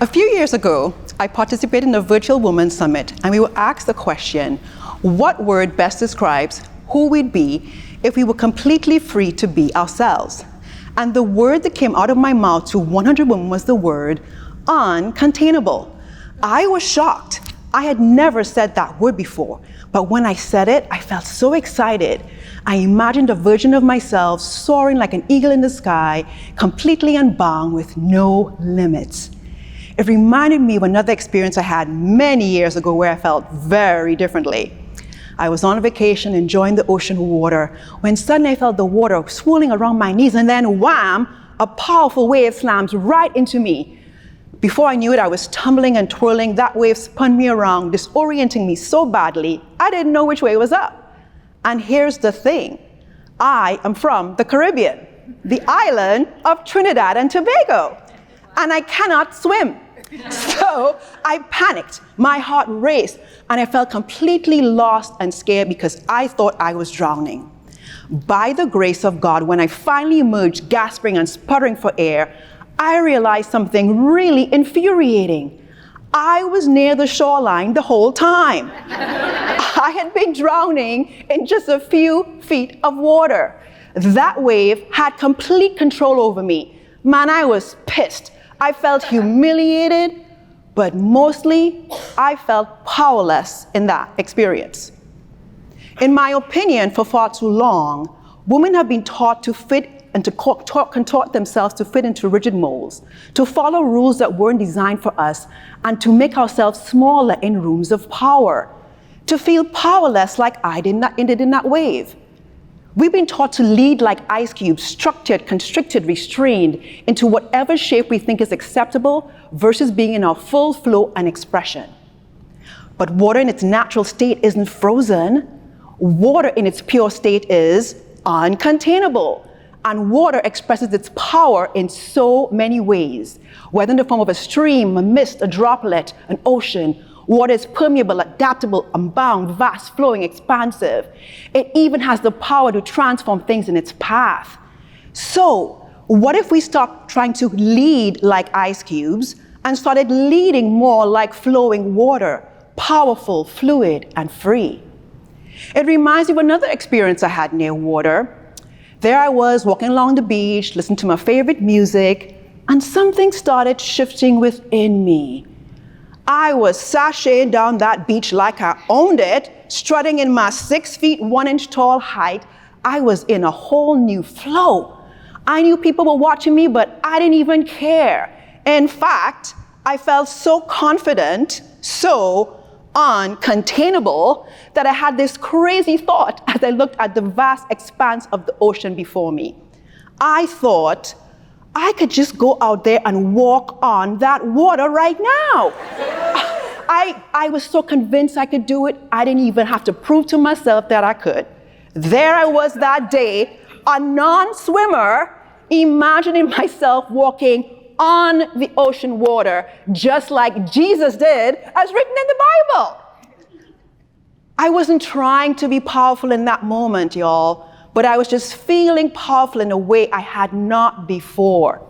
A few years ago, I participated in a virtual women's summit, and we were asked the question, what word best describes who we'd be if we were completely free to be ourselves? And the word that came out of my mouth to 100 women was the word uncontainable. I was shocked. I had never said that word before, but when I said it, I felt so excited. I imagined a version of myself soaring like an eagle in the sky, completely unbound with no limits. It reminded me of another experience I had many years ago where I felt very differently. I was on a vacation enjoying the ocean water when suddenly I felt the water swirling around my knees, and then wham, a powerful wave slams right into me. Before I knew it, I was tumbling and twirling. That wave spun me around, disorienting me so badly, I didn't know which way was up. And here's the thing, I am from the Caribbean, the island of Trinidad and Tobago, and I cannot swim. So I panicked, my heart raced, and I felt completely lost and scared because I thought I was drowning. By the grace of God, when I finally emerged, gasping and sputtering for air, I realized something really infuriating. I was near the shoreline the whole time. I had been drowning in just a few feet of water. That wave had complete control over me. Man, I was pissed. I felt humiliated, but mostly I felt powerless in that experience. In my opinion, for far too long, women have been taught to fit and to contort themselves to fit into rigid molds, to follow rules that weren't designed for us, and to make ourselves smaller in rooms of power, to feel powerless like I did in that wave. We've been taught to lead like ice cubes, structured, constricted, restrained into whatever shape we think is acceptable versus being in our full flow and expression. But water in its natural state isn't frozen. Water in its pure state is uncontainable. And water expresses its power in so many ways, whether in the form of a stream, a mist, a droplet, an ocean. Water is permeable, adaptable, unbound, vast, flowing, expansive. It even has the power to transform things in its path. So, what if we stopped trying to lead like ice cubes and started leading more like flowing water, powerful, fluid, and free? It reminds me of another experience I had near water. There I was walking along the beach, listening to my favorite music, and something started shifting within me. I was sashaying down that beach like I owned it, strutting in my 6 feet 1 inch tall height. I was in a whole new flow. I knew people were watching me, but I didn't even care. In fact, I felt so confident, so uncontainable, that I had this crazy thought as I looked at the vast expanse of the ocean before me. I thought, I could just go out there and walk on that water right now. I was so convinced I could do it, I didn't even have to prove to myself that I could. There I was that day, a non-swimmer, imagining myself walking on the ocean water, just like Jesus did, as written in the Bible. I wasn't trying to be powerful in that moment, y'all, but I was just feeling powerful in a way I had not before.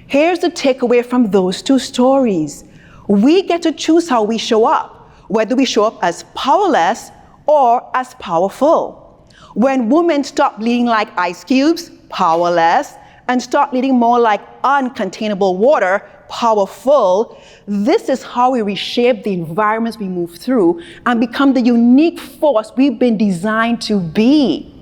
Here's the takeaway from those two stories. We get to choose how we show up, whether we show up as powerless or as powerful. When women stop leading like ice cubes, powerless, and start leading more like uncontainable water, powerful, this is how we reshape the environments we move through and become the unique force we've been designed to be.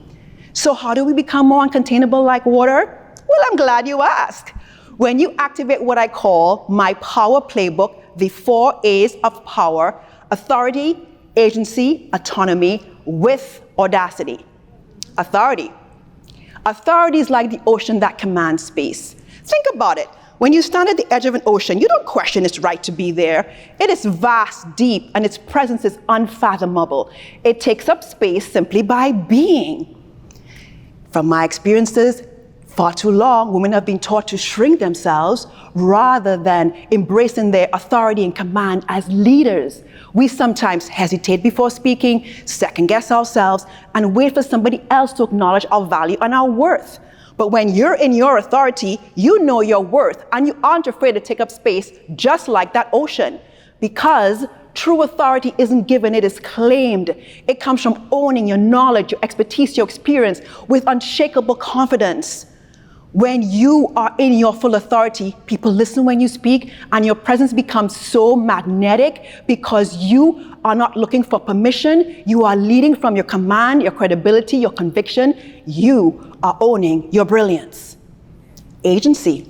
So how do we become more uncontainable like water? Well, I'm glad you asked. When you activate what I call my power playbook, the 4 A's of power: authority, agency, autonomy, with audacity. Authority. Authority is like the ocean that commands space. Think about it. When you stand at the edge of an ocean, you don't question its right to be there. It is vast, deep, and its presence is unfathomable. It takes up space simply by being. From my experiences, far too long, women have been taught to shrink themselves rather than embracing their authority and command as leaders. We sometimes hesitate before speaking, second-guess ourselves, and wait for somebody else to acknowledge our value and our worth. But when you're in your authority, you know your worth and you aren't afraid to take up space just like that ocean. Because true authority isn't given, it is claimed. It comes from owning your knowledge, your expertise, your experience with unshakable confidence. When you are in your full authority, people listen when you speak, and your presence becomes so magnetic because you are not looking for permission. You are leading from your command, your credibility, your conviction. You are owning your brilliance. Agency.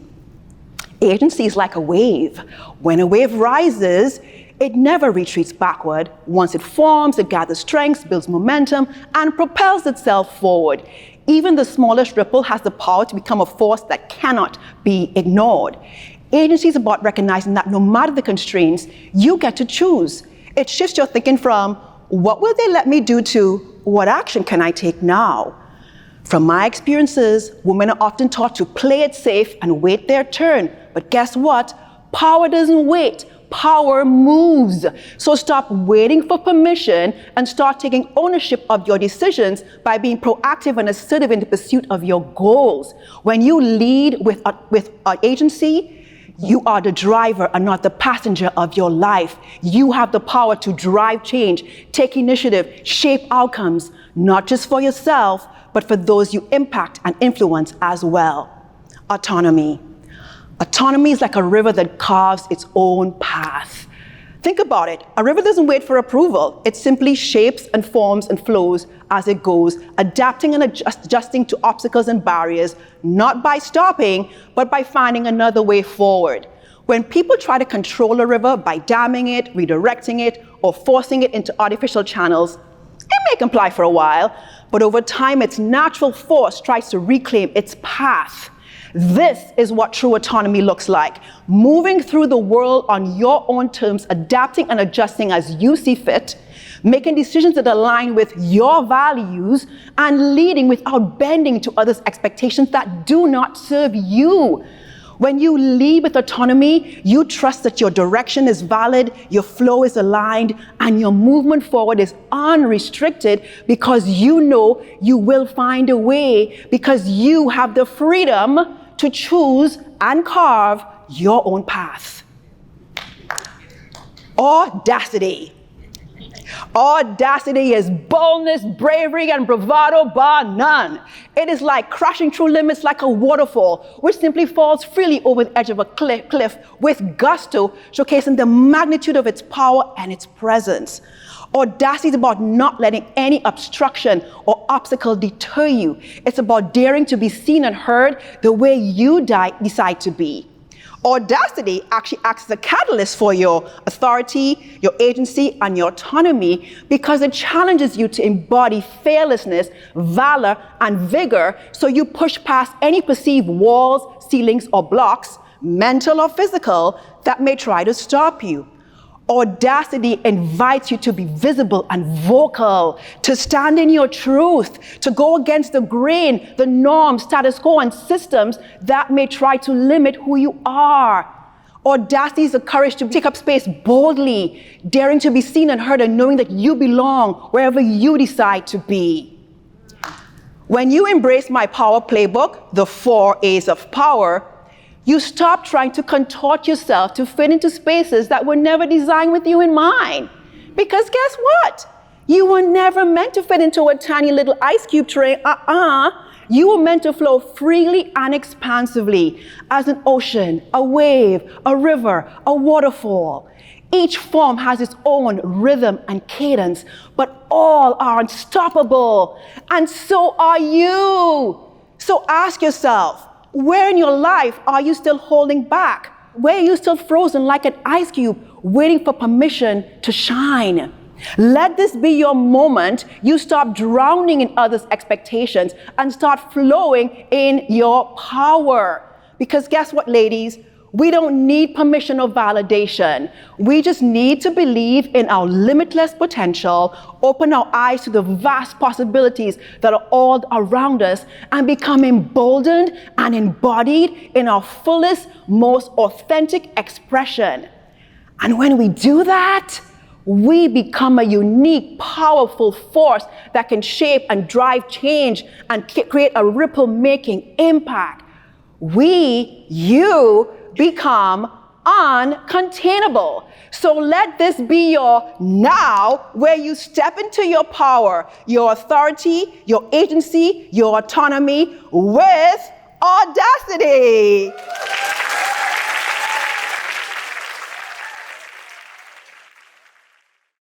Agency is like a wave. When a wave rises, it never retreats backward. Once it forms, it gathers strength, builds momentum, and propels itself forward. Even the smallest ripple has the power to become a force that cannot be ignored. Agency is about recognizing that no matter the constraints, you get to choose. It shifts your thinking from, what will they let me do, to what action can I take now? From my experiences, women are often taught to play it safe and wait their turn. But guess what? Power doesn't wait. Power moves. So stop waiting for permission and start taking ownership of your decisions by being proactive and assertive in the pursuit of your goals. When you lead with agency, you are the driver and not the passenger of your life. You have the power to drive change, take initiative, shape outcomes, not just for yourself, but for those you impact and influence as well. Autonomy. Autonomy is like a river that carves its own path. Think about it. A river doesn't wait for approval. It simply shapes and forms and flows as it goes, adapting and adjusting to obstacles and barriers, not by stopping, but by finding another way forward. When people try to control a river by damming it, redirecting it, or forcing it into artificial channels, it may comply for a while, but over time, its natural force tries to reclaim its path. This is what true autonomy looks like. Moving through the world on your own terms, adapting and adjusting as you see fit, making decisions that align with your values, and leading without bending to others' expectations that do not serve you. When you lead with autonomy, you trust that your direction is valid, your flow is aligned, and your movement forward is unrestricted because you know you will find a way, because you have the freedom to choose and carve your own path. Audacity. Audacity is boldness, bravery, and bravado bar none. It is like crashing through limits like a waterfall, which simply falls freely over the edge of a cliff with gusto, showcasing the magnitude of its power and its presence. Audacity is about not letting any obstruction or obstacle deter you. It's about daring to be seen and heard the way you decide to be. Audacity actually acts as a catalyst for your authority, your agency, and your autonomy because it challenges you to embody fearlessness, valor, and vigor, so you push past any perceived walls, ceilings, or blocks, mental or physical, that may try to stop you. Audacity invites you to be visible and vocal, to stand in your truth, to go against the grain, the norms, status quo, and systems that may try to limit who you are. Audacity is the courage to take up space boldly, daring to be seen and heard, and knowing that you belong wherever you decide to be. When you embrace my power playbook, the 4 A's of power, you stop trying to contort yourself to fit into spaces that were never designed with you in mind. Because guess what? You were never meant to fit into a tiny little ice cube tray. You were meant to flow freely and expansively as an ocean, a wave, a river, a waterfall. Each form has its own rhythm and cadence, but all are unstoppable. And so are you. So ask yourself, where in your life are you still holding back? Where are you still frozen like an ice cube, waiting for permission to shine? Let this be your moment. You stop drowning in others' expectations and start flowing in your power. Because guess what, ladies? We don't need permission or validation. We just need to believe in our limitless potential, open our eyes to the vast possibilities that are all around us, and become emboldened and embodied in our fullest, most authentic expression. And when we do that, we become a unique, powerful force that can shape and drive change and create a ripple-making impact. You become uncontainable. So let this be your now, where you step into your power, your authority, your agency, your autonomy with audacity.